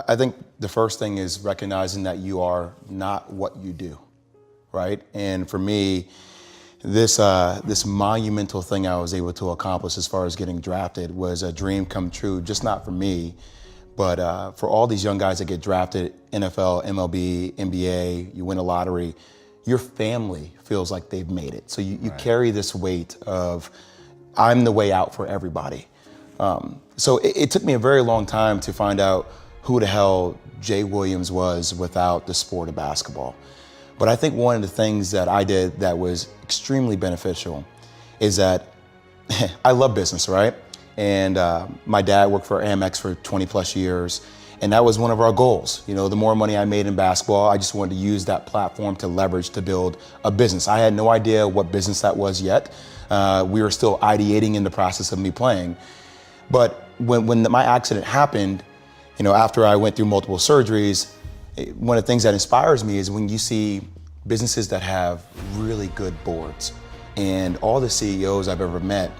I think the first thing is recognizing that you are not what you do, right? And for me, this monumental thing I was able to accomplish as far as getting drafted was a dream come true, just not for me, but for all these young guys that get drafted, NFL, MLB, NBA, you win a lottery, your family feels like they've made it. So you carry this weight of, I'm the way out for everybody. So it took me a very long time to find out who the hell Jay Williams was without the sport of basketball. But I think one of the things that I did that was extremely beneficial is that I love business, right? And my dad worked for Amex for 20 plus years. And that was one of our goals. You know, the more money I made in basketball, I just wanted to use that platform to leverage to build a business. I had no idea what business that was yet. We were still ideating in the process of me playing. But when my accident happened, you know, after I went through multiple surgeries, one of the things that inspires me is when you see businesses that have really good boards. And all the CEOs I've ever met,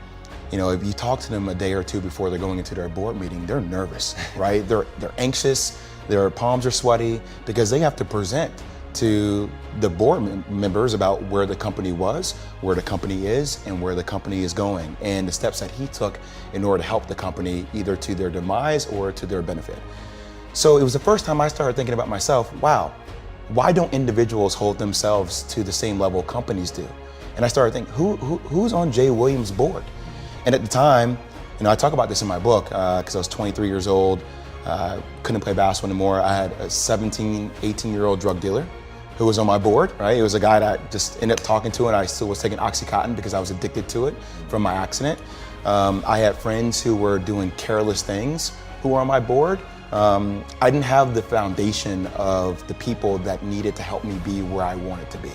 you know, if you talk to them a day or two before they're going into their board meeting, they're nervous, right? They're anxious, their palms are sweaty because they have to present to the board members about where the company was, where the company is, and where the company is going, and the steps that he took in order to help the company either to their demise or to their benefit. So it was the first time I started thinking about myself, wow, why don't individuals hold themselves to the same level companies do? And I started thinking, who's on Jay Williams' board? And at the time, you know, I talk about this in my book because I was 23 years old, couldn't play basketball anymore. I had a 17, 18-year-old drug dealer who was on my board, right? It was a guy that I just ended up talking to, and I still was taking Oxycontin because I was addicted to it from my accident. I had friends who were doing careless things who were on my board. I didn't have the foundation of the people that needed to help me be where I wanted to be.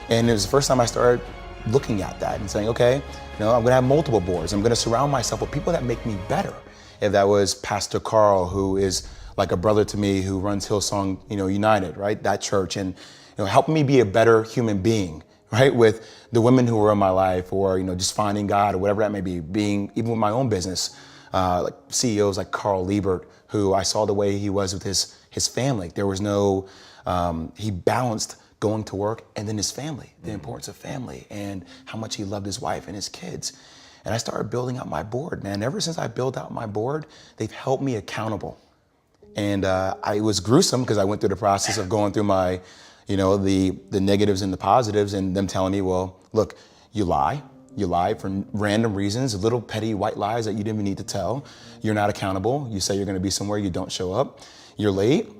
And it was the first time I started looking at that and saying, okay, you know, I'm gonna have multiple boards. I'm gonna surround myself with people that make me better. If that was Pastor Carl, who is like a brother to me, who runs Hillsong, you know, United, right? That church, and you know, helping me be a better human being, right? With the women who were in my life, or you know, just finding God, or whatever that may be. Being even with my own business, like CEOs like Carl Liebert, who I saw the way he was with his family. There was no, he balanced going to work and then his family, the importance of family, and how much he loved his wife and his kids. And I started building out my board, man. Ever since I built out my board, they've held me accountable. And it was gruesome because I went through the process of going through my, you know, the negatives and the positives, and them telling me, well, look, you lie for random reasons, little petty white lies that you didn't even need to tell. You're not accountable. You say you're going to be somewhere, you don't show up. You're late.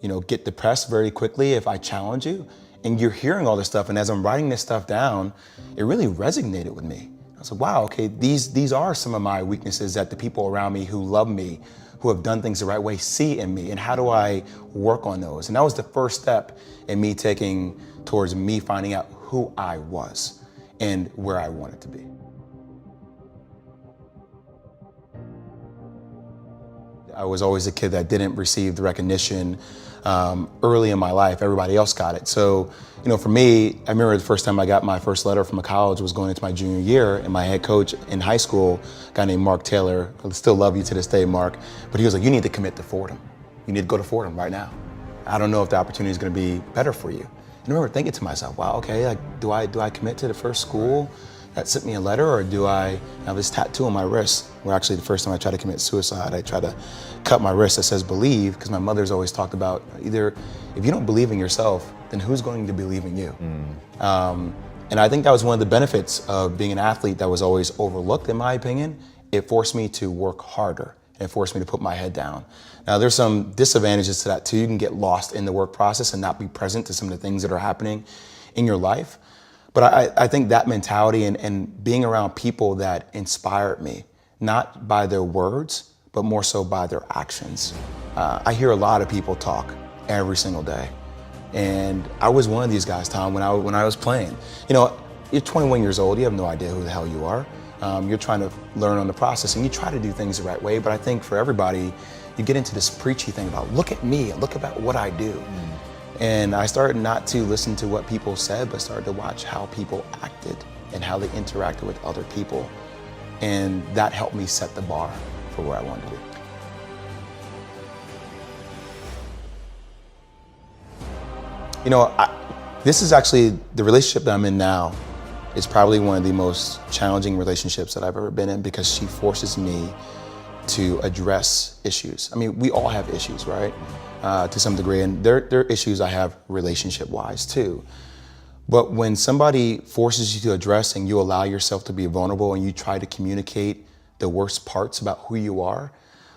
You know, get depressed very quickly if I challenge you. And you're hearing all this stuff, and as I'm writing this stuff down, it really resonated with me. I was like, wow, okay, these are some of my weaknesses that the people around me who love me, who have done things the right way, see in me, and how do I work on those? And that was the first step in me taking towards me finding out who I was and where I wanted to be. I was always a kid that didn't receive the recognition early in my life. Everybody else got it. So, you know, for me, I remember the first time I got my first letter from a college was going into my junior year, and my head coach in high school, a guy named Mark Taylor, I still love you to this day, Mark, but he was like, you need to commit to Fordham. You need to go to Fordham right now. I don't know if the opportunity is going to be better for you. And I remember thinking to myself, wow, okay, like, do I commit to the first school that sent me a letter, or do I have this tattoo on my wrist where actually the first time I tried to commit suicide, I tried to cut my wrist that says believe, because my mother's always talked about either if you don't believe in yourself, then who's going to believe in you? And I think that was one of the benefits of being an athlete that was always overlooked, in my opinion. It forced me to work harder. It forced me to put my head down. Now, there's some disadvantages to that too. You can get lost in the work process and not be present to some of the things that are happening in your life. But I think that mentality and being around people that inspired me, not by their words, but more so by their actions. I hear a lot of people talk every single day. And I was one of these guys, Tom, when I was playing. You know, you're 21 years old, you have no idea who the hell you are. You're trying to learn on the process, and you try to do things the right way. But I think for everybody, you get into this preachy thing about, look at me, look about what I do. And I started not to listen to what people said, but started to watch how people acted and how they interacted with other people. And that helped me set the bar for where I wanted to be. You know, this is actually the relationship that I'm in now. Is probably one of the most challenging relationships that I've ever been in because she forces me to address issues. I mean, we all have issues, right? To some degree, and there are issues I have relationship-wise too. But when somebody forces you to address and you allow yourself to be vulnerable and you try to communicate the worst parts about who you are,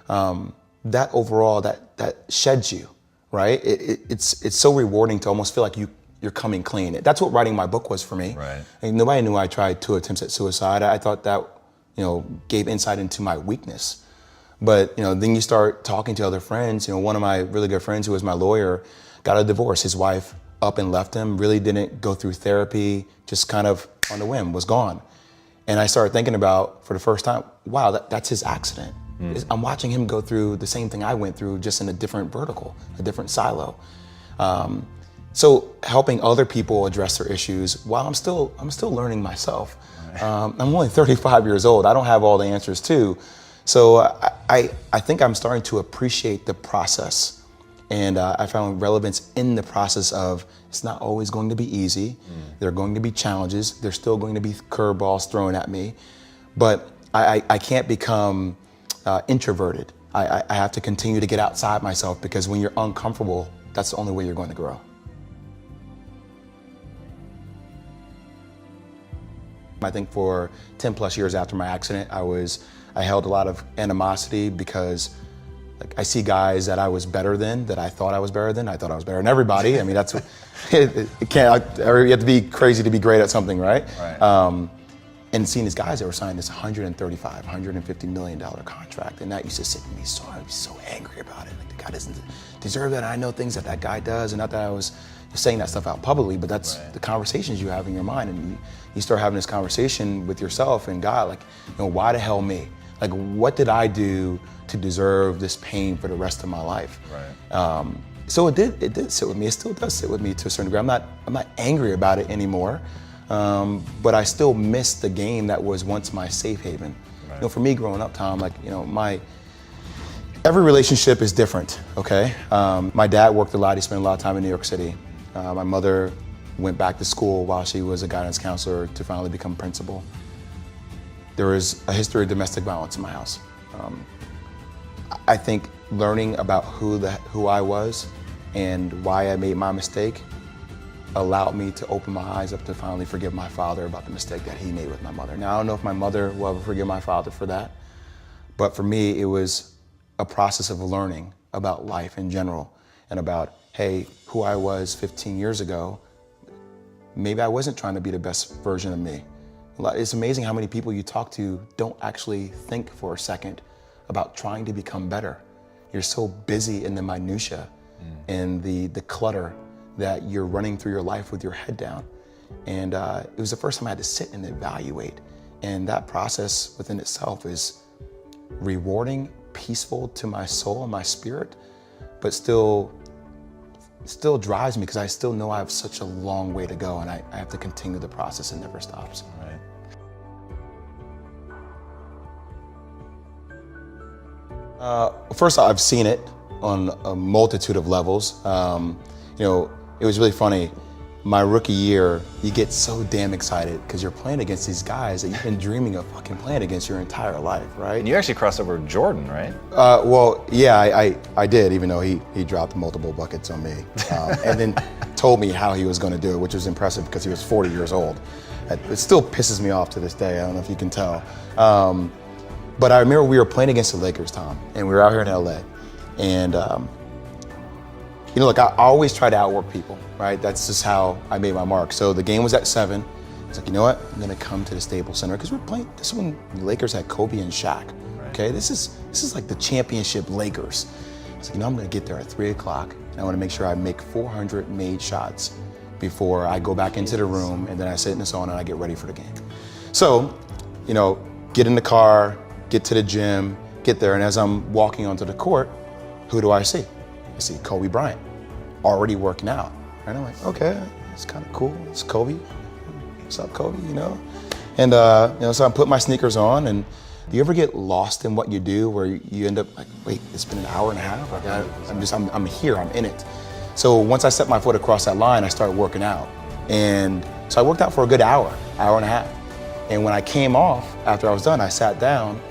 that overall, that sheds you, right? It's so rewarding to almost feel like you're coming clean. That's what writing my book was for me. Right. And nobody knew I tried 2 attempts at suicide. I thought that, gave insight into my weakness. But, then you start talking to other friends. One of my really good friends who was my lawyer got a divorce. His wife up and left him, really didn't go through therapy, just kind of on the whim, was gone. And I started thinking about, for the first time, wow, that's his accident. I'm watching him go through the same thing I went through, just in a different vertical, a different silo. So helping other people address their issues while I'm still learning myself. I'm only 35 years old. I don't have all the answers too. So I think I'm starting to appreciate the process. And I found relevance in the process of it's not always going to be easy. There are going to be challenges. There's still going to be curveballs thrown at me. But I can't become introverted. I have to continue to get outside myself because when you're uncomfortable, that's the only way you're going to grow. I think for 10 plus years after my accident, I held a lot of animosity because I see guys that I was better than, that I thought I was better than. I thought I was better than everybody. I mean, that's what, you have to be crazy to be great at something, right? And seeing these guys that were signing this $135, $150 million contract, and that used to sit with me, so I was so angry about it. Like, the guy doesn't deserve that. I know things that guy does, and not that I was saying that stuff out publicly, but that's the conversations you have in your mind, and you start having this conversation with yourself and God, like, why the hell me? Like, what did I do to deserve this pain for the rest of my life? So it did sit with me. It still does sit with me to a certain degree. I'm not angry about it anymore, but I still miss the game that was once my safe haven. For me growing up, Tom, every relationship is different, okay? My dad worked a lot. He spent a lot of time in New York City. My mother went back to school while she was a guidance counselor to finally become principal. There was a history of domestic violence in my house. I think learning about who I was and why I made my mistake allowed me to open my eyes up to finally forgive my father about the mistake that he made with my mother. Now, I don't know if my mother will ever forgive my father for that, but for me, it was a process of learning about life in general and about, hey, who I was 15 years ago, maybe I wasn't trying to be the best version of me. It's amazing how many people you talk to don't actually think for a second about trying to become better. You're so busy in the minutia and the clutter that you're running through your life with your head down. And it was the first time I had to sit and evaluate. And that process within itself is rewarding, peaceful to my soul and my spirit, but still drives me because I still know I have such a long way to go, and I have to continue the process. It never stops. First, I've seen it on a multitude of levels. It was really funny. My rookie year, you get so damn excited because you're playing against these guys that you've been dreaming of fucking playing against your entire life, right? And you actually crossed over with Jordan, right? Well, yeah, I did, even though he dropped multiple buckets on me, and then told me how he was going to do it, which was impressive because he was 40 years old. It still pisses me off to this day. I don't know if you can tell. But I remember we were playing against the Lakers, Tom, and we were out here in LA. And, look, I always try to outwork people, right? That's just how I made my mark. So the game was at 7. It's like, you know what? I'm going to come to the Staples Center because we're playing. This is when the Lakers had Kobe and Shaq. Okay, this is like the championship Lakers. It's like, I'm going to get there at 3 o'clock. And I want to make sure I make 400 made shots before I go back into the room, and then I sit in the sauna and I get ready for the game. So, get in the car, get to the gym, get there, and as I'm walking onto the court, who do I see? I see Kobe Bryant, already working out. And I'm like, okay, it's kind of cool. It's Kobe. What's up, Kobe? And so I put my sneakers on, and do you ever get lost in what you do, where you end up like, wait, it's been an hour and a half. I'm here. I'm in it. So once I set my foot across that line, I started working out. And so I worked out for a good hour and a half. And when I came off, after I was done, I sat down,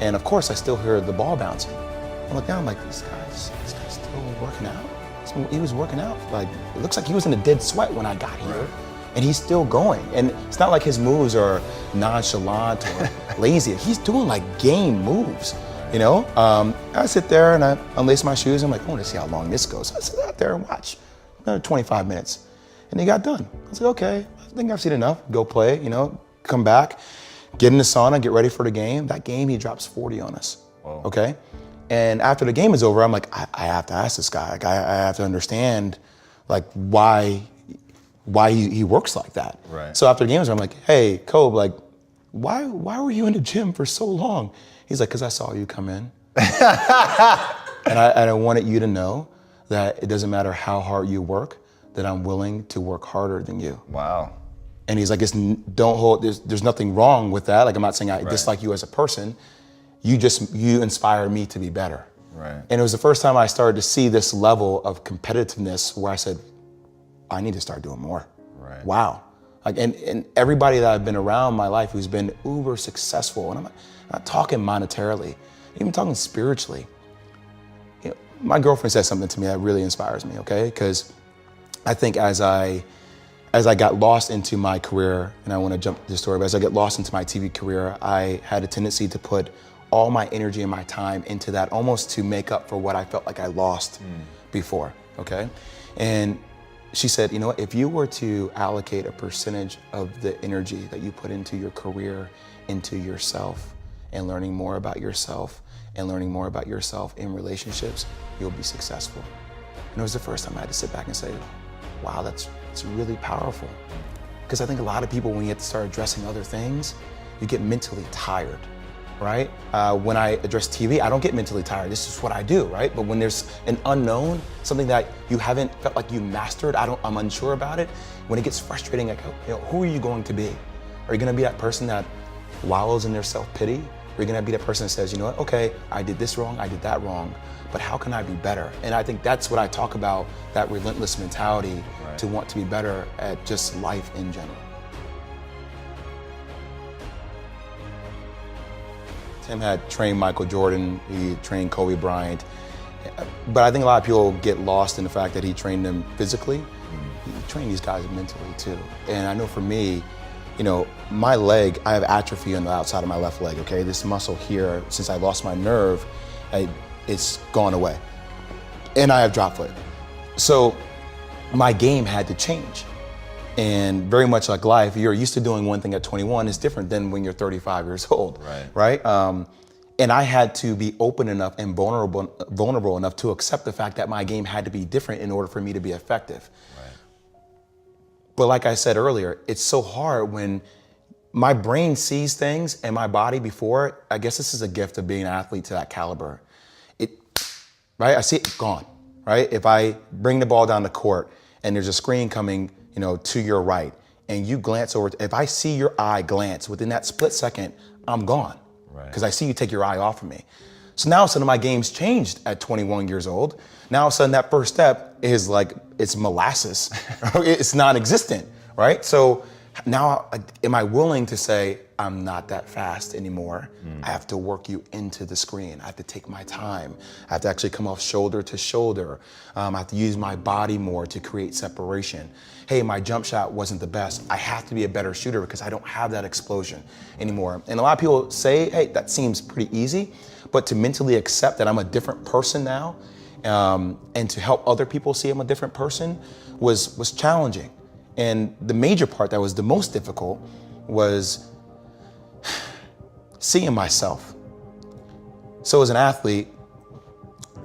and of course I still hear the ball bouncing. I look down, I'm like, this guy's still working out? He was working out, like, it looks like he was in a dead sweat when I got here. And he's still going. And it's not like his moves are nonchalant or lazy. He's doing like game moves, you know? I sit there and I unlace my shoes. I'm like, I want to see how long this goes. So I sit out there and watch another 25 minutes. And he got done. I was like, okay, I think I've seen enough. Go play, you know, come back, get in the sauna, get ready for the game. That game, he drops 40 on us, okay? And after the game is over, I'm like, I have to ask this guy. Like, I have to understand, like, why he works like that. Right. So after the game is over, I'm like, hey, Kobe, like, why were you in the gym for so long? He's like, because I saw you come in. And I wanted you to know that it doesn't matter how hard you work, that I'm willing to work harder than you. Wow. And he's like, there's nothing wrong with that. Like, I'm not saying I dislike you as a person. You inspired me to be better. Right. And it was the first time I started to see this level of competitiveness where I said, I need to start doing more. Right. Wow. Like, and everybody that I've been around in my life who's been uber successful, and I'm not talking monetarily, I'm even talking spiritually. You know, my girlfriend said something to me that really inspires me, okay? Because I think as I got lost into my career, and I want to jump to the story, but as I get lost into my TV career, I had a tendency to put all my energy and my time into that, almost to make up for what I felt like I lost before, okay? And she said, you know what, if you were to allocate a percentage of the energy that you put into your career, into yourself, and learning more about yourself, and learning more about yourself in relationships, you'll be successful. And it was the first time I had to sit back and say, wow, that's really powerful. Because I think a lot of people, when you have to start addressing other things, you get mentally tired, right? When I address TV, I don't get mentally tired. This is what I do, right? But when there's an unknown, something that you haven't felt like you mastered, I'm unsure about it, when it gets frustrating, like, you know, who are you going to be? Are you gonna be that person that wallows in their self-pity? Or are you gonna be that person that says, you know what, okay, I did this wrong, I did that wrong, but how can I be better? And I think that's what I talk about, that relentless mentality to want to be better at just life in general. Tim had trained Michael Jordan, he trained Kobe Bryant, but I think a lot of people get lost in the fact that he trained them physically. He trained these guys mentally too. And I know for me, you know, my leg, I have atrophy on the outside of my left leg, okay? This muscle here, since I lost my nerve, it's gone away. And I have drop foot. So my game had to change. And very much like life, you're used to doing one thing at 21 is different than when you're 35 years old, right? And I had to be open enough and vulnerable enough to accept the fact that my game had to be different in order for me to be effective. But like I said earlier, it's so hard when my brain sees things and my body before, I guess this is a gift of being an athlete to that caliber. Right? I see it gone, right? If I bring the ball down the court and there's a screen coming, you know, to your right, and you glance over, if I see your eye glance within that split second, I'm gone. Because I see you take your eye off of me. So now all of a sudden my game's changed at 21 years old. Now all of a sudden that first step is like, it's molasses. It's non-existent, right? So now am I willing to say, I'm not that fast anymore. I have to work you into the screen. I have to take my time. I have to actually come off shoulder to shoulder. I have to use my body more to create separation. Hey, my jump shot wasn't the best. I have to be a better shooter because I don't have that explosion anymore. And a lot of people say, hey, that seems pretty easy, but to mentally accept that I'm a different person now, and to help other people see I'm a different person was challenging. And the major part that was the most difficult was seeing myself. So as an athlete,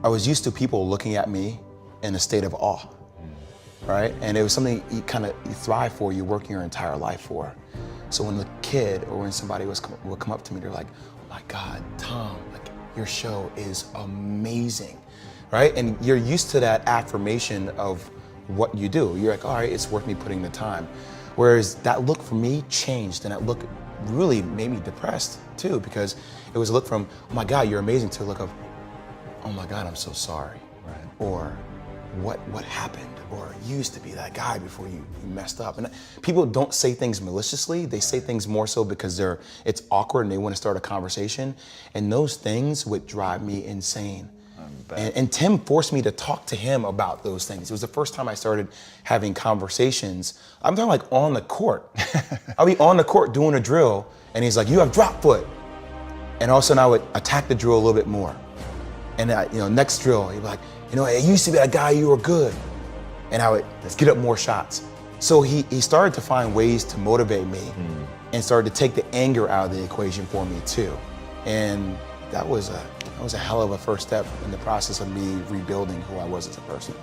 I was used to people looking at me in a state of awe, right? And it was something you thrive for, you work your entire life for. So when the kid or when somebody would come up to me, they're like, oh my God, Tom, like your show is amazing, right? And you're used to that affirmation of what you do. You're like, all right, it's worth me putting the time. Whereas that look for me changed, and that look really made me depressed too, because it was a look from, oh my God, you're amazing, to a look of, oh my God, I'm so sorry. Or, what happened? Or you used to be that guy before you messed up. And people don't say things maliciously. They say things more so because it's awkward and they want to start a conversation. And those things would drive me insane. And Tim forced me to talk to him about those things. It was the first time I started having conversations. I'm talking like on the court. I'll be on the court doing a drill and he's like, you have drop foot. And all of a sudden I would attack the drill a little bit more. And next drill, he'd be like, it used to be that guy, you were good. And I would, let's get up more shots. So he started to find ways to motivate me and started to take the anger out of the equation for me too. And that was a hell of a first step in the process of me rebuilding who I was as a person.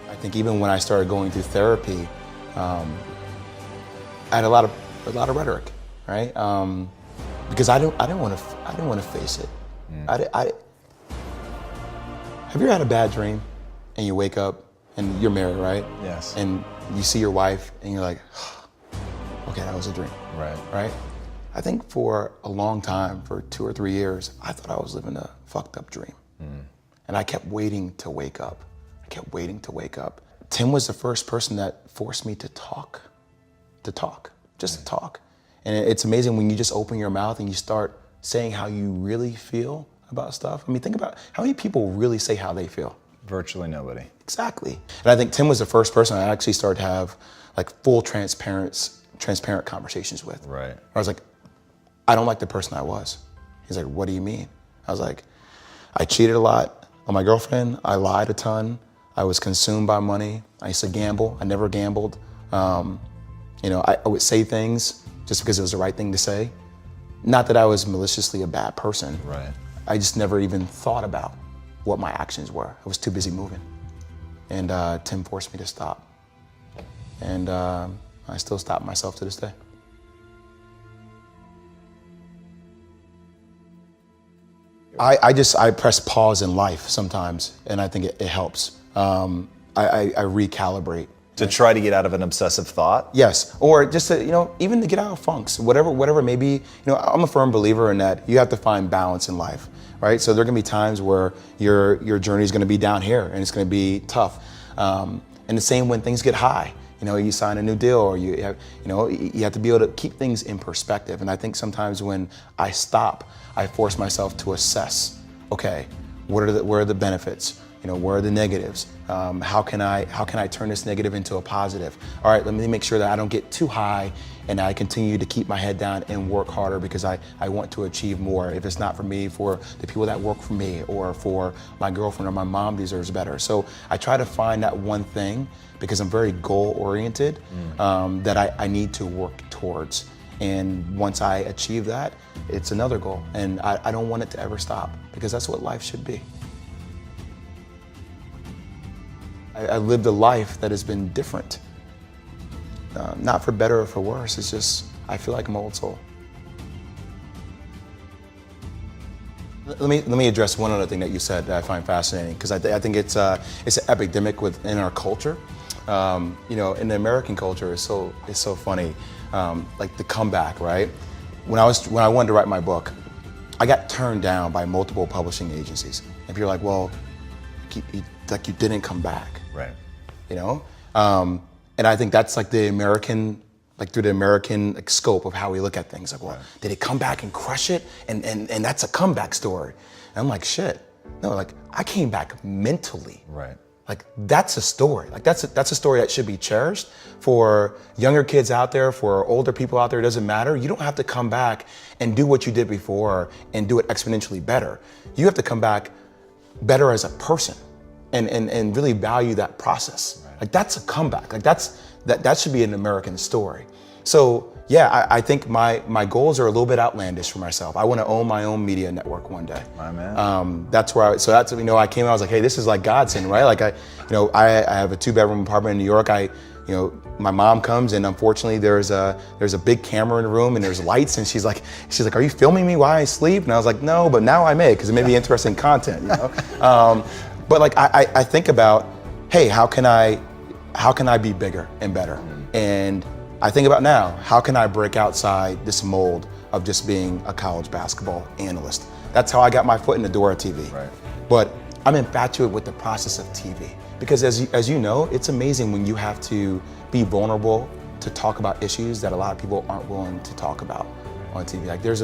I think even when I started going through therapy, I had a lot of rhetoric, right? Because I didn't want to face it. Have you ever had a bad dream and you wake up and you're married, right? Yes. And you see your wife and you're like, okay, that was a dream. Right? I think for a long time, for 2 or 3 years, I thought I was living a fucked up dream. And I kept waiting to wake up. Tim was the first person that forced me to talk. And it's amazing when you just open your mouth and you start saying how you really feel about stuff. I mean, think about how many people really say how they feel. Virtually nobody. Exactly. And I think Tim was the first person I actually started to have like full transparent conversations with. Right. I was like, I don't like the person I was. He's like, what do you mean? I was like, I cheated a lot on my girlfriend. I lied a ton. I was consumed by money. I used to gamble. I never gambled. I would say things just because it was the right thing to say. Not that I was maliciously a bad person. Right. I just never even thought about what my actions were. I was too busy moving. And Tim forced me to stop. And I still stop myself to this day. I press pause in life sometimes, and I think it helps. I recalibrate. To try to get out of an obsessive thought? Yes, or just to, even to get out of funks, whatever maybe. I'm a firm believer in that you have to find balance in life, right? So there are gonna be times where your journey is gonna be down here and it's gonna be tough. And the same when things get high. You sign a new deal, or you have to be able to keep things in perspective. And I think sometimes when I stop, I force myself to assess, okay, what are the benefits? Where are the negatives? How can I turn this negative into a positive? All right, let me make sure that I don't get too high and I continue to keep my head down and work harder because I want to achieve more. If it's not for me, for the people that work for me or for my girlfriend or my mom deserves better. So I try to find that one thing because I'm very goal oriented that I need to work towards. And once I achieve that, it's another goal. And I don't want it to ever stop because that's what life should be. I lived a life that has been different. Not for better or for worse, it's just, I feel like I'm old soul. Let me address one other thing that you said that I find fascinating, because I think it's an epidemic within our culture. In the American culture, it's so funny, like the comeback, right? When I wanted to write my book, I got turned down by multiple publishing agencies. And people are like, well, you didn't come back. Right. And I think that's like the American, through the American scope of how we look at things. Like, well, did it come back and crush it? And that's a comeback story. And I'm like, shit. No, I came back mentally. Right. That's a story. That's a story that should be cherished for younger kids out there, for older people out there. It doesn't matter. You don't have to come back and do what you did before and do it exponentially better. You have to come back better as a person and really value that process. Right. That's a comeback. That should be an American story. So yeah, I think my goals are a little bit outlandish for myself. I want to own my own media network one day. My man. That's where I came out, I was like, hey, this is like godsend, right? I have a 2-bedroom apartment in New York. My mom comes and unfortunately there's a big camera in the room and there's lights and she's like, are you filming me while I sleep? And I was like, no, but now I may, because it may be interesting content, But I think about, hey, how can I be bigger and better? And I think about now, how can I break outside this mold of just being a college basketball analyst? That's how I got my foot in the door at TV. Right. But I'm infatuated with the process of TV because as you know, it's amazing when you have to be vulnerable to talk about issues that a lot of people aren't willing to talk about on TV. Like there's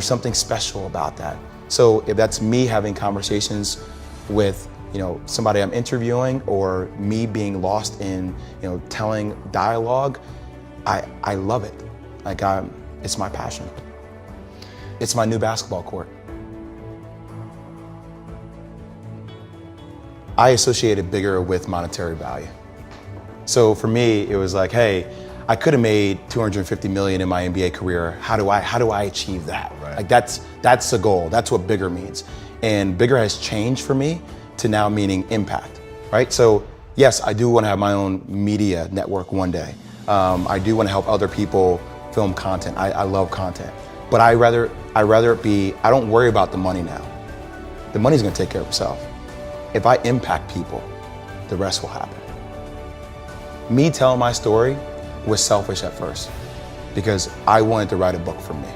something special about that. So if that's me having conversations with, somebody I'm interviewing, or me being lost in, telling dialogue, I love it. Like it's my passion. It's my new basketball court. I associated bigger with monetary value. So for me, it was like, hey, I could have made $250 million in my NBA career. How do I achieve that? Right. Like that's the goal. That's what bigger means. And bigger has changed for me to now meaning impact, right? So yes, I do want to have my own media network one day. I do want to help other people film content. I love content, but I rather it be. I don't worry about the money now. The money's going to take care of itself. If I impact people, the rest will happen. Me telling my story was selfish at first because I wanted to write a book for me.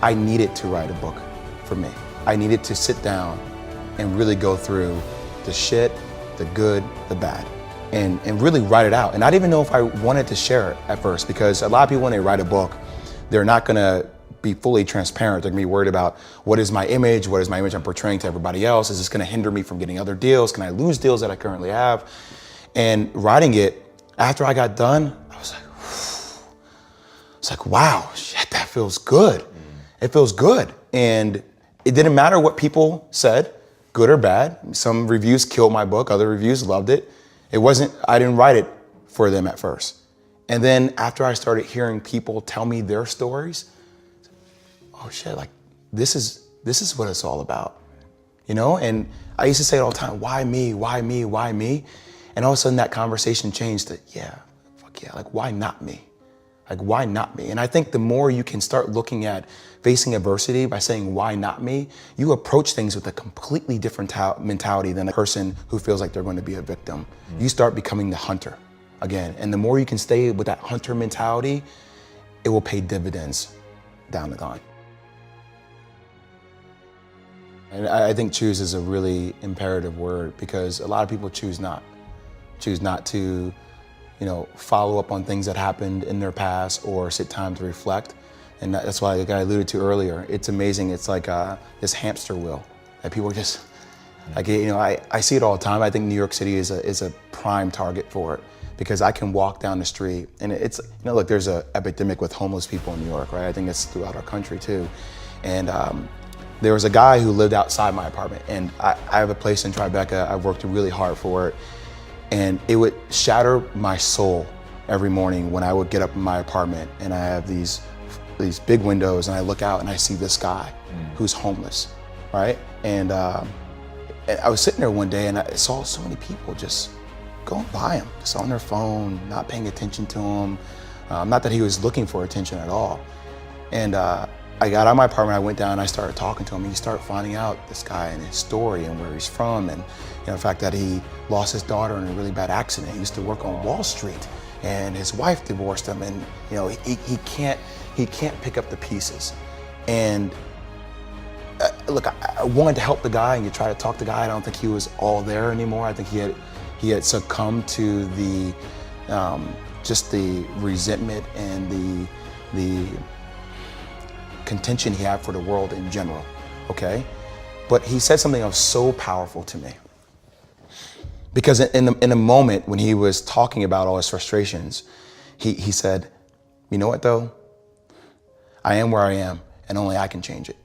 I needed to write a book for me. I needed to sit down and really go through the shit, the good, the bad, and really write it out. And I didn't even know if I wanted to share it at first because a lot of people, when they write a book, they're not gonna be fully transparent. They're gonna be worried about what is my image I'm portraying to everybody else? Is this gonna hinder me from getting other deals? Can I lose deals that I currently have? And writing it, after I got done, I was like, it's like, wow, shit, that feels good. It feels good. And it didn't matter what people said, good or bad. Some reviews killed my book, other reviews loved it. I didn't write it for them at first. And then after I started hearing people tell me their stories, oh shit, like this is what it's all about, And I used to say it all the time, why me, why me, why me? And all of a sudden that conversation changed to, yeah, fuck yeah, like why not me? Like why not me? And I think the more you can start looking at facing adversity by saying, why not me? You approach things with a completely different mentality than a person who feels like they're going to be a victim. You start becoming the hunter again. And the more you can stay with that hunter mentality, it will pay dividends down the line. And I think choose is a really imperative word because a lot of people choose not to, follow up on things that happened in their past or sit time to reflect. And that's why, like I alluded to earlier, it's amazing. It's like this hamster wheel that people just, like, I see it all the time. I think New York City is a prime target for it because I can walk down the street and it's, look, there's an epidemic with homeless people in New York, right? I think it's throughout our country too. And there was a guy who lived outside my apartment and I have a place in Tribeca. I've worked really hard for it. And it would shatter my soul every morning when I would get up in my apartment and I have these big windows and I look out and I see this guy who's homeless, right? And I was sitting there one day and I saw so many people just going by him, just on their phone, not paying attention to him. Not that he was looking for attention at all. And I got out of my apartment, I went down and I started talking to him and you start finding out this guy and his story and where he's from and the fact that he lost his daughter in a really bad accident. He used to work on Wall Street and his wife divorced him and he can't pick up the pieces. And look, I wanted to help the guy and you try to talk to the guy. I don't think he was all there anymore. I think he had succumbed to the just the resentment and the contention he had for the world in general, okay? But he said something that was so powerful to me. Because in a moment when he was talking about all his frustrations, he said, you know what though? I am where I am and only I can change it.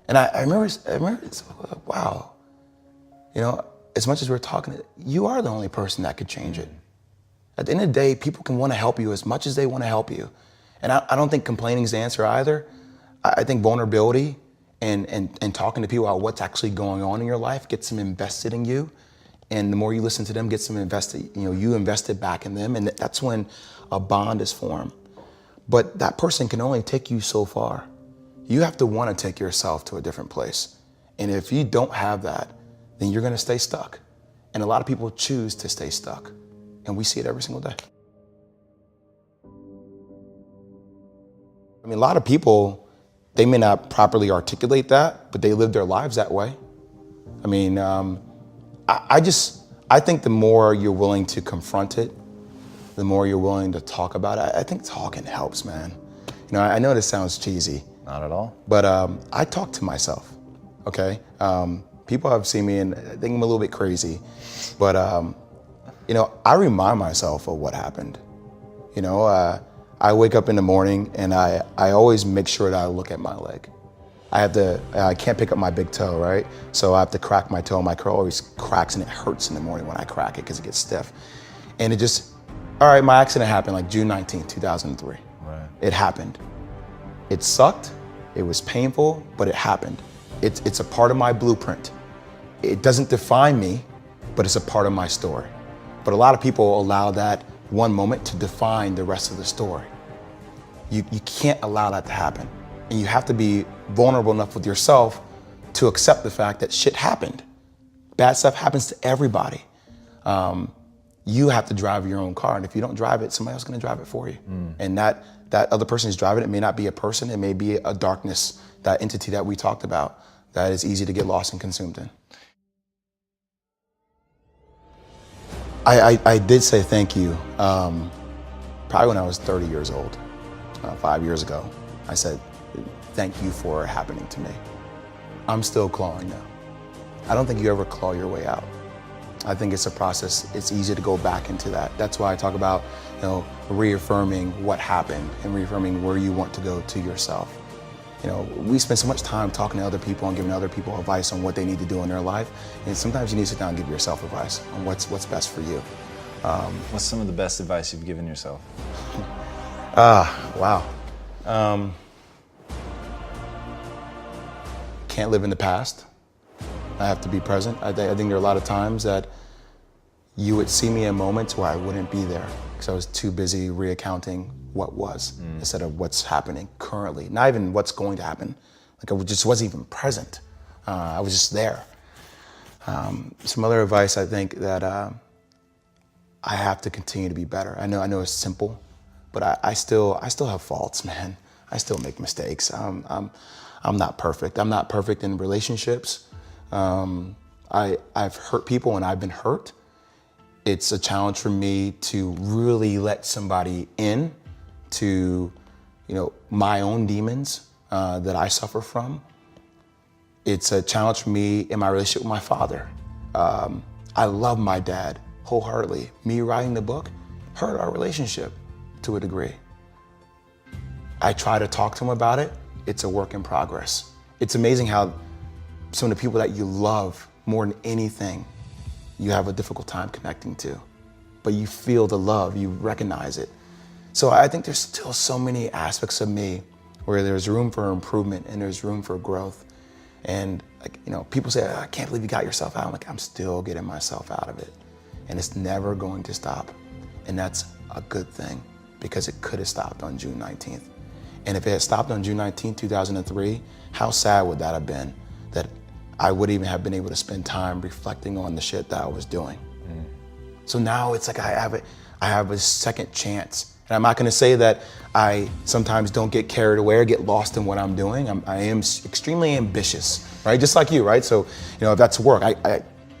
And I remember, wow, as much as we're talking, you are the only person that could change it. At the end of the day, people can want to help you as much as they want to help you. And I don't think complaining is the answer either. I think vulnerability and talking to people about what's actually going on in your life gets them invested in you. And the more you listen to them, gets them invested, you invested back in them. And that's when a bond is formed. But that person can only take you so far. You have to want to take yourself to a different place. And if you don't have that, then you're going to stay stuck. And a lot of people choose to stay stuck. And we see it every single day. I mean, a lot of people, they may not properly articulate that, but they live their lives that way. I mean, I think the more you're willing to confront it, the more you're willing to talk about it. I think talking helps, man. I know this sounds cheesy. Not at all. But I talk to myself, okay? People have seen me and think I'm a little bit crazy, but I remind myself of what happened. I wake up in the morning and I always make sure that I look at my leg. I can't pick up my big toe, right? So I have to crack my toe. My toe always cracks and it hurts in the morning when I crack it because it gets stiff. And all right, my accident happened like June 19th, 2003. Right. It happened. It sucked, it was painful, but it happened. It's a part of my blueprint. It doesn't define me, but it's a part of my story. But a lot of people allow that one moment to define the rest of the story. You can't allow that to happen. And you have to be vulnerable enough with yourself to accept the fact that shit happened. Bad stuff happens to everybody. You have to drive your own car, and if you don't drive it, somebody else is gonna drive it for you. And that other person who's driving it may not be a person, it may be a darkness, that entity that we talked about, that is easy to get lost and consumed in. I did say thank you, probably when I was 30 years old, 5 years ago. I said, thank you for happening to me. I'm still clawing now. I don't think you ever claw your way out. I think it's a process. It's easy to go back into that. That's why I talk about, reaffirming what happened and reaffirming where you want to go to yourself. We spend so much time talking to other people and giving other people advice on what they need to do in their life. And sometimes you need to sit down and give yourself advice on what's best for you. What's some of the best advice you've given yourself? Wow. Can't live in the past. I have to be present. I think there are a lot of times that you would see me in moments where I wouldn't be there because I was too busy reaccounting what was instead of what's happening currently. Not even what's going to happen. Like I just wasn't even present. I was just there. Some other advice I think that I have to continue to be better. I know it's simple, but I still have faults, man. I still make mistakes. I'm not perfect. I'm not perfect in relationships. I've hurt people and I've been hurt. It's a challenge for me to really let somebody in to, my own demons that I suffer from. It's a challenge for me in my relationship with my father. I love my dad wholeheartedly. Me writing the book hurt our relationship to a degree. I try to talk to him about it. It's a work in progress. It's amazing how some of the people that you love more than anything, you have a difficult time connecting to, but you feel the love, you recognize it. So I think there's still so many aspects of me where there's room for improvement and there's room for growth. And people say, I can't believe you got yourself out. I'm like, I'm still getting myself out of it. And it's never going to stop. And that's a good thing because it could have stopped on June 19th. And if it had stopped on June 19th, 2003, how sad would that have been that I would even have been able to spend time reflecting on the shit that I was doing. So now it's like I have a second chance. And I'm not gonna say that I sometimes don't get carried away or get lost in what I'm doing. I am extremely ambitious, right? Just like you, right? So, if that's work,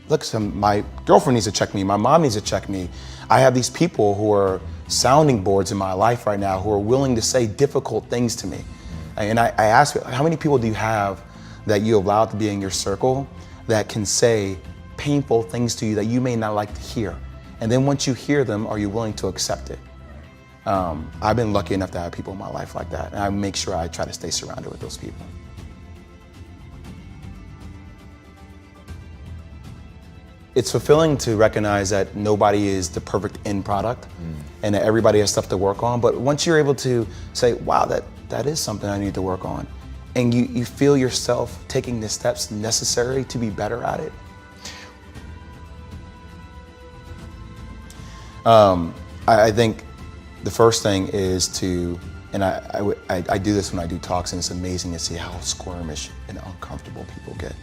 look, my girlfriend needs to check me, my mom needs to check me. I have these people who are sounding boards in my life right now who are willing to say difficult things to me. And I ask, how many people do you have that you allow to be in your circle that can say painful things to you that you may not like to hear? And then once you hear them, are you willing to accept it? I've been lucky enough to have people in my life like that. And I make sure I try to stay surrounded with those people. It's fulfilling to recognize that nobody is the perfect end product and that everybody has stuff to work on. But once you're able to say, wow, that is something I need to work on, and you feel yourself taking the steps necessary to be better at it. I think the first thing is to, and I do this when I do talks, and it's amazing to see how squirmish and uncomfortable people get.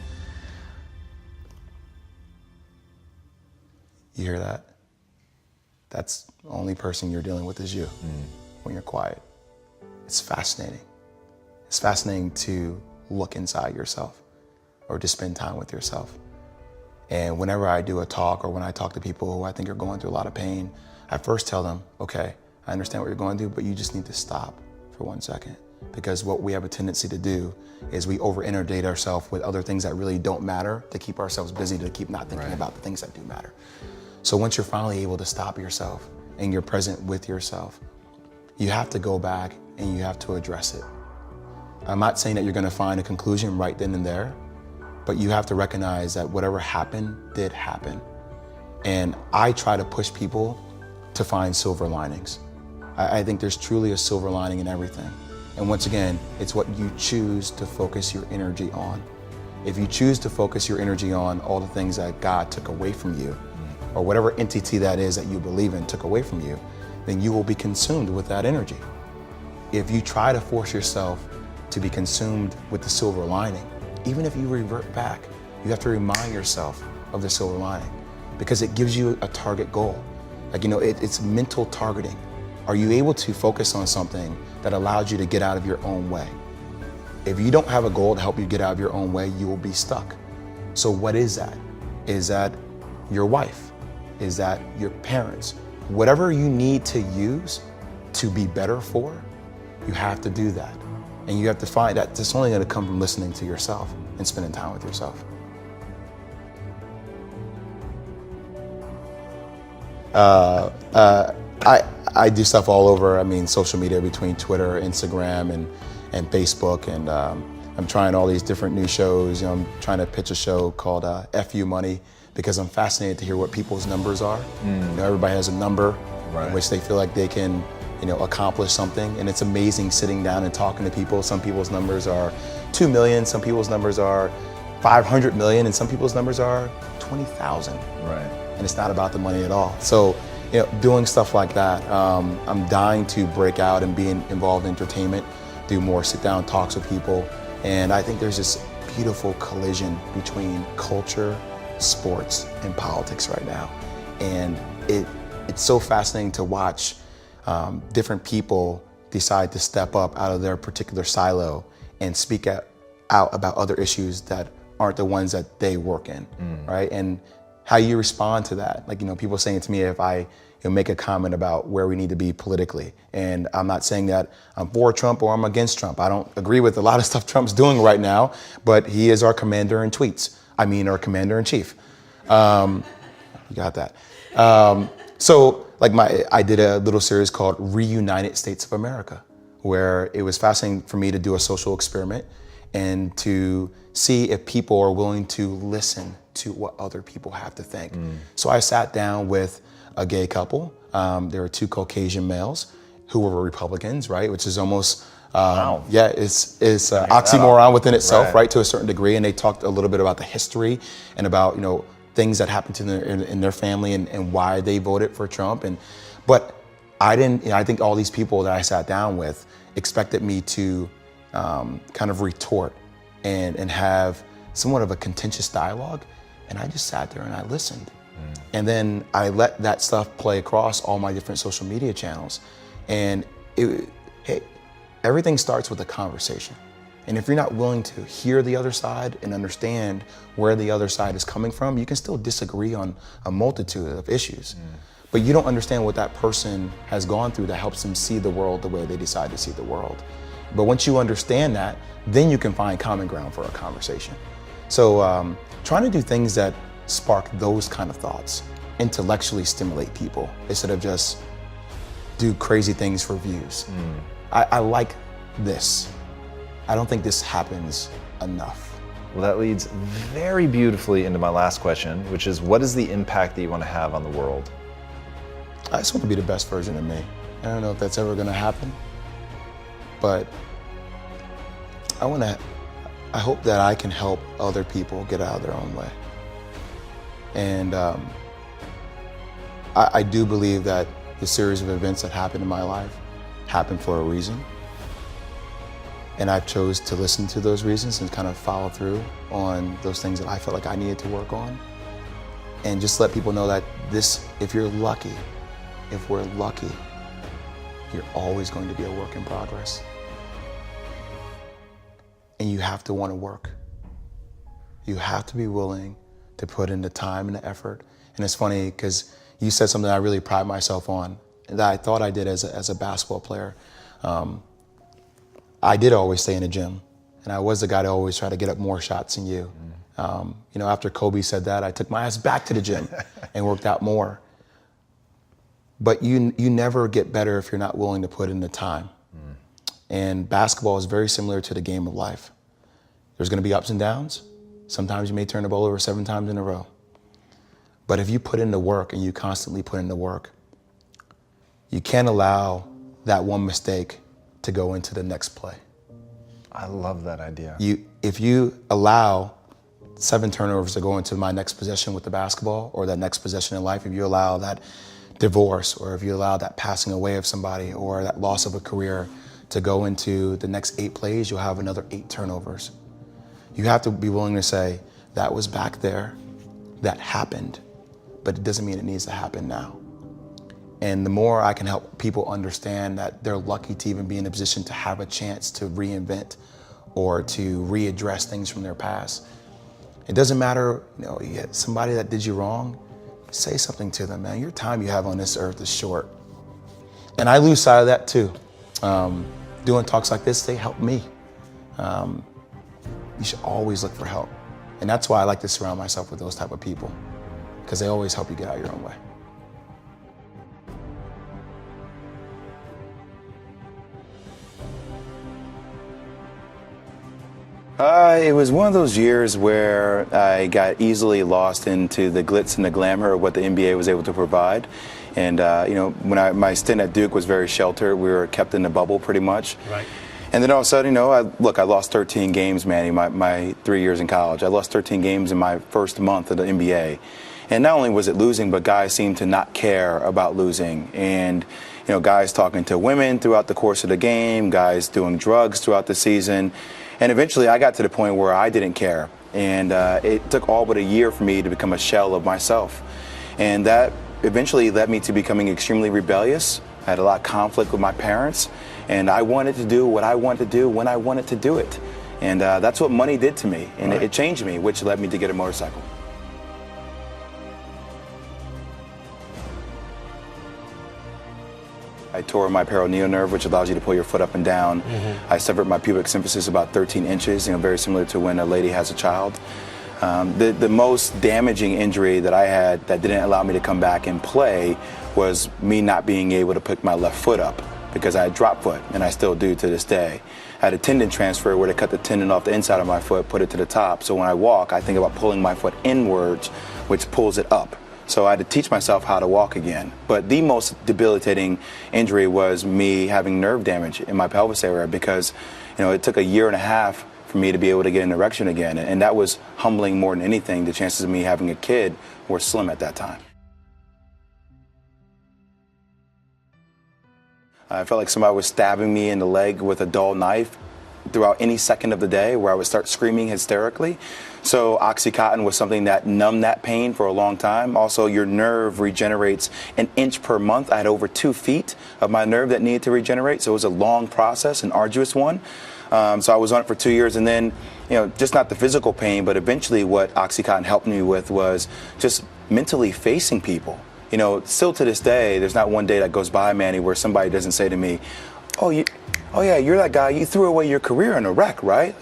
You hear that? That's the only person you're dealing with is you when you're quiet. It's fascinating. It's fascinating to look inside yourself or to spend time with yourself. And whenever I do a talk or when I talk to people who I think are going through a lot of pain, I first tell them, okay, I understand what you're going through, but you just need to stop for 1 second. Because what we have a tendency to do is we over-inundate ourselves with other things that really don't matter to keep ourselves busy, to keep not thinking about the things that do matter. So once you're finally able to stop yourself and you're present with yourself, you have to go back and you have to address it. I'm not saying that you're gonna find a conclusion right then and there, but you have to recognize that whatever happened did happen. And I try to push people to find silver linings. I think there's truly a silver lining in everything. And once again, it's what you choose to focus your energy on. If you choose to focus your energy on all the things that God took away from you, or whatever entity that is that you believe in took away from you, then you will be consumed with that energy. If you try to force yourself to be consumed with the silver lining, even if you revert back, you have to remind yourself of the silver lining because it gives you a target goal. Like, it's mental targeting. Are you able to focus on something that allows you to get out of your own way? If you don't have a goal to help you get out of your own way, you will be stuck. So what is that? Is that your wife? Is that your parents? Whatever you need to use to be better for, you have to do that. And you have to find that it's only gonna come from listening to yourself and spending time with yourself. I do stuff all over, social media between Twitter, Instagram, and Facebook. And I'm trying all these different new shows. I'm trying to pitch a show called FU Money because I'm fascinated to hear what people's numbers are. Everybody has a number in which they feel like they can accomplish something. And it's amazing sitting down and talking to people. Some people's numbers are 2 million, some people's numbers are 500 million, and some people's numbers are 20,000. And it's not about the money at all. So, doing stuff like that, I'm dying to break out and be involved in entertainment, do more sit-down talks with people. And I think there's this beautiful collision between culture, sports, and politics right now. And it's so fascinating to watch different people decide to step up out of their particular silo and speak out about other issues that aren't the ones that they work in, right? And how you respond to that. Like, people saying to me if I make a comment about where we need to be politically. And I'm not saying that I'm for Trump or I'm against Trump. I don't agree with a lot of stuff Trump's doing right now, but he is our commander in tweets. Our commander in chief. You got that. So I did a little series called Reunited States of America, where it was fascinating for me to do a social experiment and to see if people are willing to listen to what other people have to think. So I sat down with a gay couple. There were 2 Caucasian males who were Republicans, right? Which is almost, it's oxymoron within itself, right? To a certain degree. And they talked a little bit about the history and about, things that happened to them in their family and why they voted for Trump. But I didn't, I think all these people that I sat down with expected me to kind of retort and have somewhat of a contentious dialogue. And I just sat there and I listened. And then I let that stuff play across all my different social media channels. And everything starts with a conversation. And if you're not willing to hear the other side and understand where the other side is coming from, you can still disagree on a multitude of issues. But you don't understand what that person has gone through that helps them see the world the way they decide to see the world. But once you understand that, then you can find common ground for a conversation. So trying to do things that spark those kind of thoughts, intellectually stimulate people instead of just do crazy things for views. I like this. I don't think this happens enough. Well, that leads very beautifully into my last question, which is, what is the impact that you want to have on the world? I just want to be the best version of me. I don't know if that's ever going to happen, but I hope that I can help other people get out of their own way. And I do believe that the series of events that happened in my life happened for a reason. And I chose to listen to those reasons and kind of follow through on those things that I felt like I needed to work on. And just let people know that if we're lucky, you're always going to be a work in progress. And you have to want to work. You have to be willing to put in the time and the effort. And it's funny because you said something I really pride myself on that I thought I did as a basketball player. I did always stay in the gym, and I was the guy to always try to get up more shots than you. After Kobe said that, I took my ass back to the gym and worked out more. But you never get better if you're not willing to put in the time. And basketball is very similar to the game of life. There's going to be ups and downs. Sometimes you may turn the ball over 7 times in a row. But if you put in the work and you constantly put in the work, you can't allow that one mistake to go into the next play. I love that idea. If you allow 7 turnovers to go into my next possession with the basketball or that next possession in life, if you allow that divorce or if you allow that passing away of somebody or that loss of a career to go into the next 8 plays, you'll have another 8 turnovers. You have to be willing to say, that was back there, that happened, but it doesn't mean it needs to happen now. And the more I can help people understand that they're lucky to even be in a position to have a chance to reinvent or to readdress things from their past. It doesn't matter, you get somebody that did you wrong, say something to them, man. Your time you have on this earth is short. And I lose sight of that too. Doing talks like this, they help me. You should always look for help. And that's why I like to surround myself with those type of people, because they always help you get out your own way. It was one of those years where I got easily lost into the glitz and the glamour of what the NBA was able to provide. And, when my stint at Duke was very sheltered, we were kept in the bubble pretty much. Right. And then all of a sudden, I lost 13 games, Manny, my 3 years in college. I lost 13 games in my first month of the NBA. And not only was it losing, but guys seemed to not care about losing. And, guys talking to women throughout the course of the game, guys doing drugs throughout the season. And eventually I got to the point where I didn't care. And it took all but a year for me to become a shell of myself. And that eventually led me to becoming extremely rebellious. I had a lot of conflict with my parents. And I wanted to do what I wanted to do when I wanted to do it. And that's what money did to me. And it changed me, which led me to get a motorcycle. I tore my peroneal nerve, which allows you to pull your foot up and down. I severed my pubic symphysis about 13 inches, very similar to when a lady has a child. The most damaging injury that I had that didn't allow me to come back and play was me not being able to pick my left foot up because I had drop foot, and I still do to this day. I had a tendon transfer where they cut the tendon off the inside of my foot, put it to the top. So when I walk, I think about pulling my foot inwards, which pulls it up. So I had to teach myself how to walk again. But the most debilitating injury was me having nerve damage in my pelvis area because, it took a year and a half for me to be able to get an erection again. And that was humbling more than anything. The chances of me having a kid were slim at that time. I felt like somebody was stabbing me in the leg with a dull knife throughout any second of the day where I would start screaming hysterically. So Oxycontin was something that numbed that pain for a long time. Also, your nerve regenerates an inch per month. I had over 2 feet of my nerve that needed to regenerate. So it was a long process, an arduous one. So I was on it for 2 years. And then, just not the physical pain, but eventually what Oxycontin helped me with was just mentally facing people. Still to this day, there's not one day that goes by, Manny, where somebody doesn't say to me, oh yeah, you're that guy, you threw away your career in a wreck, right?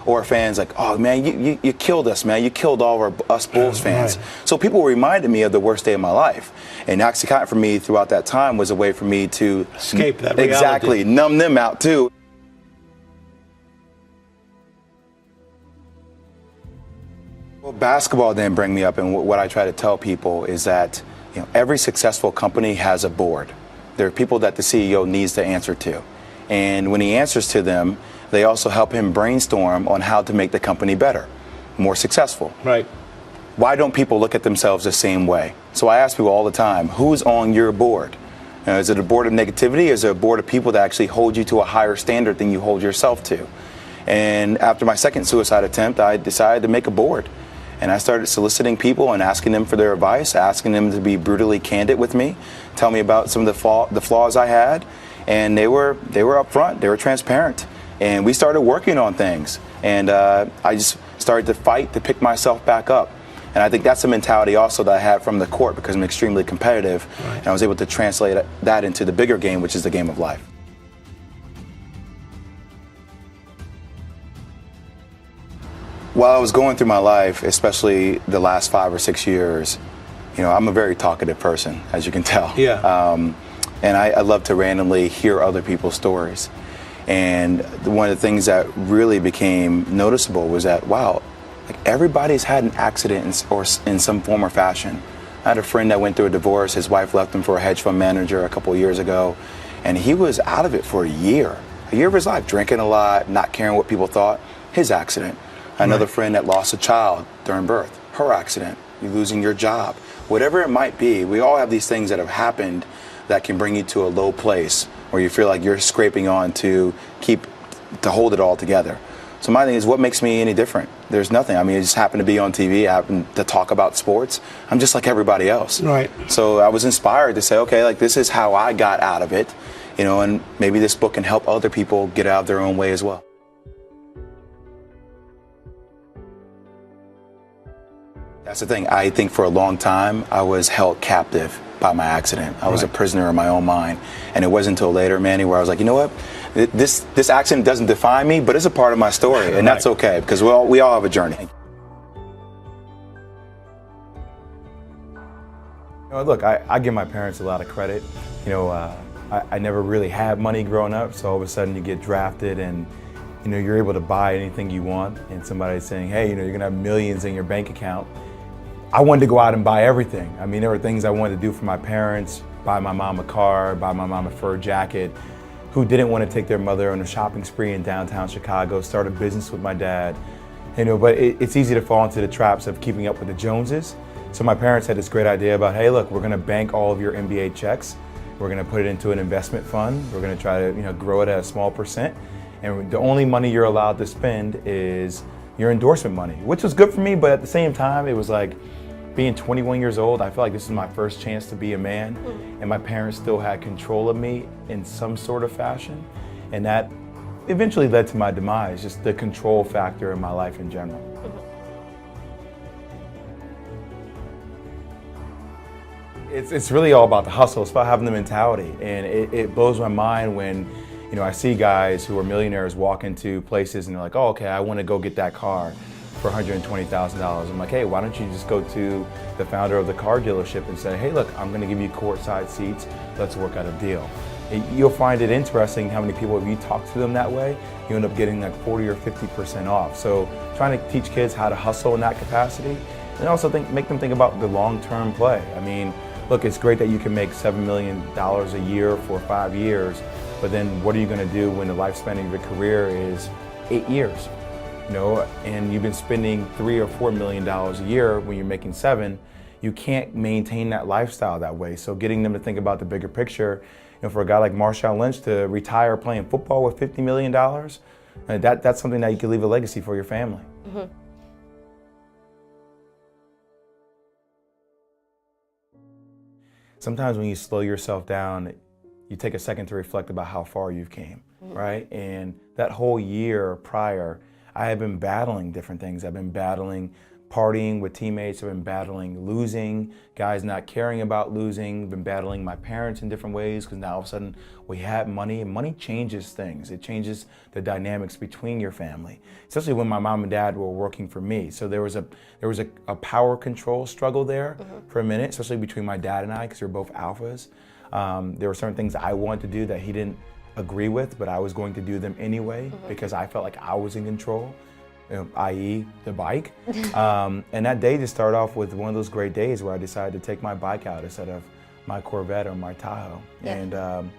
Or fans like, oh man, you killed us, man. You killed all of us Bulls fans. Right. So people reminded me of the worst day of my life. And Oxycontin for me throughout that time was a way for me to escape that reality. Exactly, numb them out too. Well, basketball didn't bring me up, and what I try to tell people is that every successful company has a board. There are people that the CEO needs to answer to. And when he answers to them, they also help him brainstorm on how to make the company better, more successful. Right. Why don't people look at themselves the same way? So I ask people all the time, who's on your board? Is it a board of negativity? Is it a board of people that actually hold you to a higher standard than you hold yourself to? And after my second suicide attempt, I decided to make a board. And I started soliciting people and asking them for their advice, asking them to be brutally candid with me, tell me about some of the flaws I had. And they were upfront, they were transparent. And we started working on things. And I just started to fight to pick myself back up. And I think that's the mentality also that I had from the court, because I'm extremely competitive. Right. And I was able to translate that into the bigger game, which is the game of life. While I was going through my life, especially the last 5 or 6 years, I'm a very talkative person, as you can tell. Yeah. And I love to randomly hear other people's stories. And one of the things that really became noticeable was that, wow, like everybody's had an accident in some form or fashion. I had a friend that went through a divorce. His wife left him for a hedge fund manager a couple of years ago, and he was out of it for a year of his life, drinking a lot, not caring what people thought. His accident. Another friend that lost a child during birth, her accident. You losing your job, whatever it might be. We all have these things that have happened that can bring you to a low place where you feel like you're scraping on to hold it all together. So my thing is, what makes me any different? There's nothing. I mean, I just happen to be on TV, I happen to talk about sports. I'm just like everybody else. Right. So I was inspired to say, okay, like this is how I got out of it, and maybe this book can help other people get out of their own way as well. That's the thing. I think for a long time, I was held captive by my accident. I was a prisoner in my own mind. And it wasn't until later, Manny, where I was like, you know what? This accident doesn't define me, but it's a part of my story. And that's okay, because we all have a journey. Look, I give my parents a lot of credit. I never really had money growing up, so all of a sudden you get drafted and you're able to buy anything you want, and somebody's saying, hey, you're gonna have millions in your bank account. I wanted to go out and buy everything. I mean, there were things I wanted to do for my parents, buy my mom a car, buy my mom a fur jacket. Who didn't want to take their mother on a shopping spree in downtown Chicago, start a business with my dad? But it's easy to fall into the traps of keeping up with the Joneses. So my parents had this great idea about, hey, look, we're gonna bank all of your NBA checks. We're gonna put it into an investment fund. We're gonna try to grow it at a small percent. And the only money you're allowed to spend is your endorsement money, which was good for me, but at the same time, it was like being 21 years old, I feel like this is my first chance to be a man, and my parents still had control of me in some sort of fashion. And that eventually led to my demise, just the control factor in my life in general. It's really all about the hustle. It's about having the mentality. And it blows my mind when I see guys who are millionaires walk into places and they're like, oh, okay, I want to go get that car for $120,000. I'm like, hey, why don't you just go to the founder of the car dealership and say, hey, look, I'm going to give you courtside seats. Let's work out a deal. You'll find it interesting how many people, if you talk to them that way, you end up getting like 40 or 50% off. So trying to teach kids how to hustle in that capacity, and also make them think about the long-term play. I mean, look, it's great that you can make $7 million a year for 5 years, but then what are you going to do when the lifespan of your career is 8 years? And you've been spending $3 or $4 million a year when you're making 7. You can't maintain that lifestyle that way. So getting them to think about the bigger picture, for a guy like Marshawn Lynch to retire playing football with $50 million, that's something that you can leave a legacy for your family. Mm-hmm. Sometimes when you slow yourself down, you take a second to reflect about how far you've came, right? And that whole year prior, I have been battling different things. I've been battling partying with teammates. I've been battling losing, guys not caring about losing. I've been battling my parents in different ways because now all of a sudden we have money, and money changes things. It changes the dynamics between your family, especially when my mom and dad were working for me. So there was a power control struggle there for a minute, especially between my dad and I, because we're both alphas. There were certain things I wanted to do that he didn't agree with, but I was going to do them anyway because I felt like I was in control, i.e. the bike. And that day just started off with one of those great days where I decided to take my bike out instead of my Corvette or my Tahoe. Yeah. And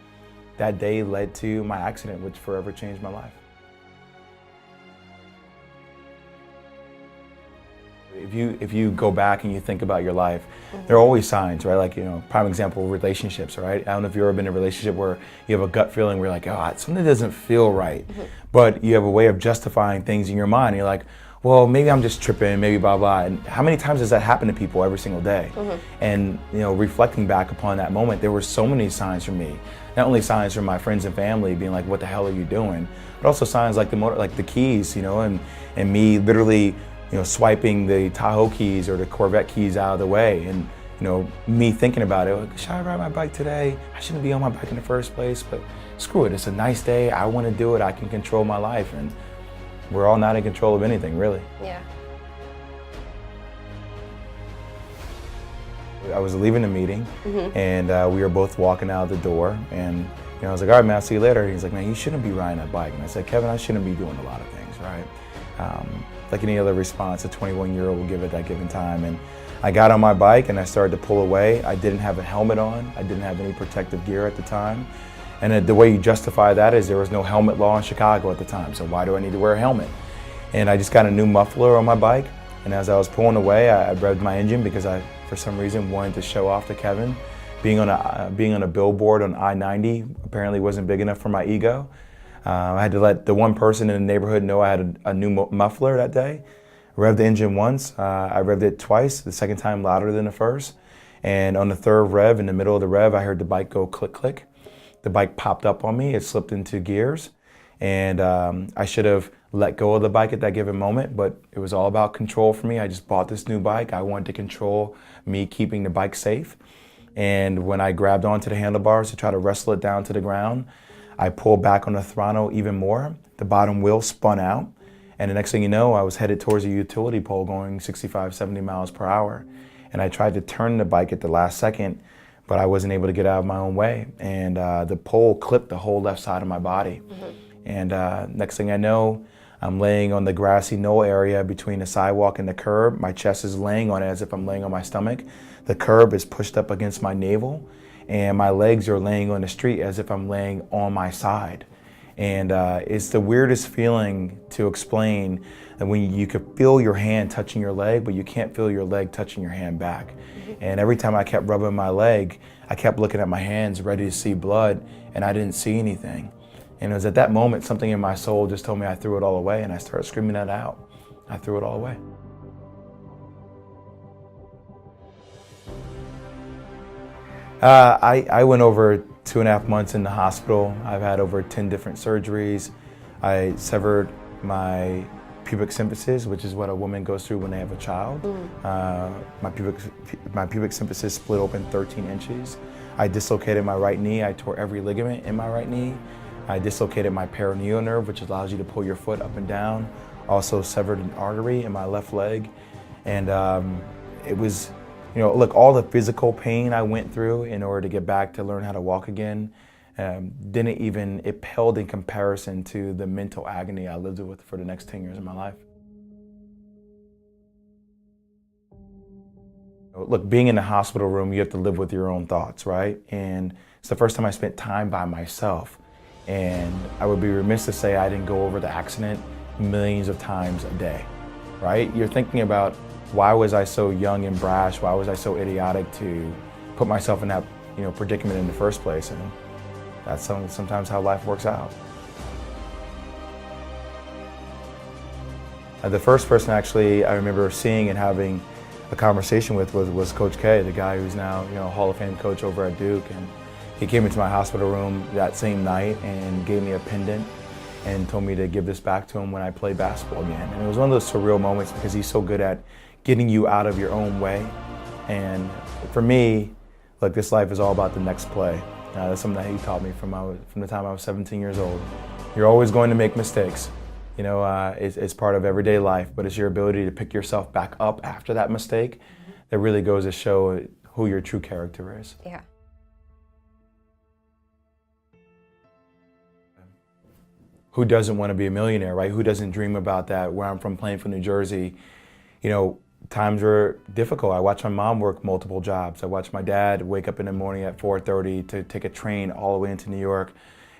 that day led to my accident, which forever changed my life. If you go back and you think about your life, there are always signs, right? Like, prime example, relationships, right? I don't know if you've ever been in a relationship where you have a gut feeling where you're like, oh, something doesn't feel right. But you have a way of justifying things in your mind. You're like, well, maybe I'm just tripping, maybe blah, blah. And how many times does that happen to people every single day? And, reflecting back upon that moment, there were so many signs from me. Not only signs from my friends and family being like, what the hell are you doing? But also signs like the keys, and me literally swiping the Tahoe keys or the Corvette keys out of the way, and me thinking about it, like, should I ride my bike today? I shouldn't be on my bike in the first place, but screw it, it's a nice day, I want to do it, I can control my life, and we're all not in control of anything, really. Yeah. I was leaving the meeting, and we were both walking out the door, and I was like, all right, man, I'll see you later. And he's like, man, you shouldn't be riding that bike. And I said, Kevin, I shouldn't be doing a lot of things, right? Like any other response a 21-year-old will give at that given time. And I got on my bike and I started to pull away. I didn't have a helmet on. I didn't have any protective gear at the time. And the way you justify that is there was no helmet law in Chicago at the time. So why do I need to wear a helmet? And I just got a new muffler on my bike. And as I was pulling away, I revved my engine because I, for some reason, wanted to show off to Kevin. Being on a billboard on I-90 apparently wasn't big enough for my ego. I had to let the one person in the neighborhood know I had a new muffler that day. I revved the engine once. I revved it twice, the second time louder than the first. And on the third rev, in the middle of the rev, I heard the bike go click, click. The bike popped up on me. It slipped into gears. And I should have let go of the bike at that given moment, but it was all about control for me. I just bought this new bike. I wanted to control me keeping the bike safe. And when I grabbed onto the handlebars to try to wrestle it down to the ground, I pulled back on the throttle even more. The bottom wheel spun out. And the next thing you know, I was headed towards a utility pole going 65, 70 miles per hour. And I tried to turn the bike at the last second, but I wasn't able to get out of my own way. And the pole clipped the whole left side of my body. And next thing I know, I'm laying on the grassy knoll area between the sidewalk and the curb. My chest is laying on it as if I'm laying on my stomach. The curb is pushed up against my navel, and my legs are laying on the street as if I'm laying on my side. And it's the weirdest feeling to explain, that when you could feel your hand touching your leg, but you can't feel your leg touching your hand back. And every time I kept rubbing my leg, I kept looking at my hands ready to see blood, and I didn't see anything. And it was at that moment, something in my soul just told me I threw it all away, and I started screaming that out. I threw it all away. I went over 2.5 months in the hospital. I've had over 10 different surgeries. I severed my pubic symphysis, which is what a woman goes through when they have a child. My pubic symphysis split open 13 inches. I dislocated my right knee. I tore every ligament in my right knee. I dislocated my peroneal nerve, which allows you to pull your foot up and down. Also severed an artery in my left leg. And it was, look, all the physical pain I went through in order to get back to learn how to walk again, it paled in comparison to the mental agony I lived with for the next 10 years of my life. Look, being in the hospital room, you have to live with your own thoughts, right? And it's the first time I spent time by myself. And I would be remiss to say I didn't go over the accident millions of times a day, right? You're thinking about, why was I so young and brash? Why was I so idiotic to put myself in that predicament in the first place? And that's sometimes how life works out. The first person actually I remember seeing and having a conversation with was Coach K, the guy who's now Hall of Fame coach over at Duke. And he came into my hospital room that same night and gave me a pendant and told me to give this back to him when I play basketball again. And it was one of those surreal moments because he's so good at getting you out of your own way. And for me, look, this life is all about the next play. That's something that he taught me from the time I was 17 years old. You're always going to make mistakes. It's part of everyday life, but it's your ability to pick yourself back up after that mistake that really goes to show who your true character is. Yeah. Who doesn't want to be a millionaire, right? Who doesn't dream about that? Where I'm from, Plainfield, New Jersey, times were difficult. I watched my mom work multiple jobs. I watched my dad wake up in the morning at 4:30 to take a train all the way into New York,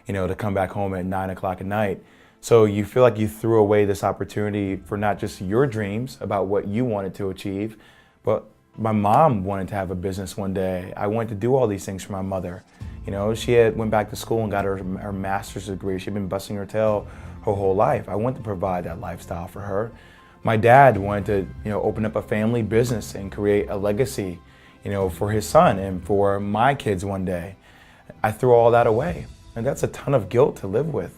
to come back home at 9 o'clock at night. So you feel like you threw away this opportunity for not just your dreams about what you wanted to achieve, but my mom wanted to have a business one day. I wanted to do all these things for my mother. She went back to school and got her master's degree. She'd been busting her tail her whole life. I wanted to provide that lifestyle for her. My dad wanted to, open up a family business and create a legacy, for his son and for my kids one day. I threw all that away, and that's a ton of guilt to live with.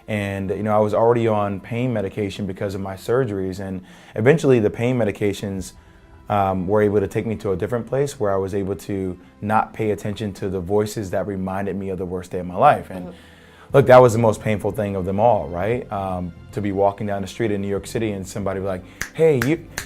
And I was already on pain medication because of my surgeries, and eventually the pain medications were able to take me to a different place where I was able to not pay attention to the voices that reminded me of the worst day of my life. And look, that was the most painful thing of them all, right? To be walking down the street in New York City and somebody be like, "Hey,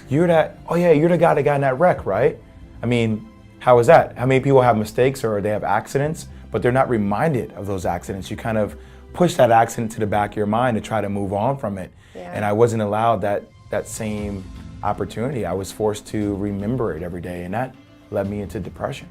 you're that? Oh yeah, you're the guy that got in that wreck, right?" I mean, how is that? How many people have mistakes or they have accidents, but they're not reminded of those accidents? You kind of push that accident to the back of your mind to try to move on from it. Yeah. And I wasn't allowed that same opportunity. I was forced to remember it every day, and that led me into depression.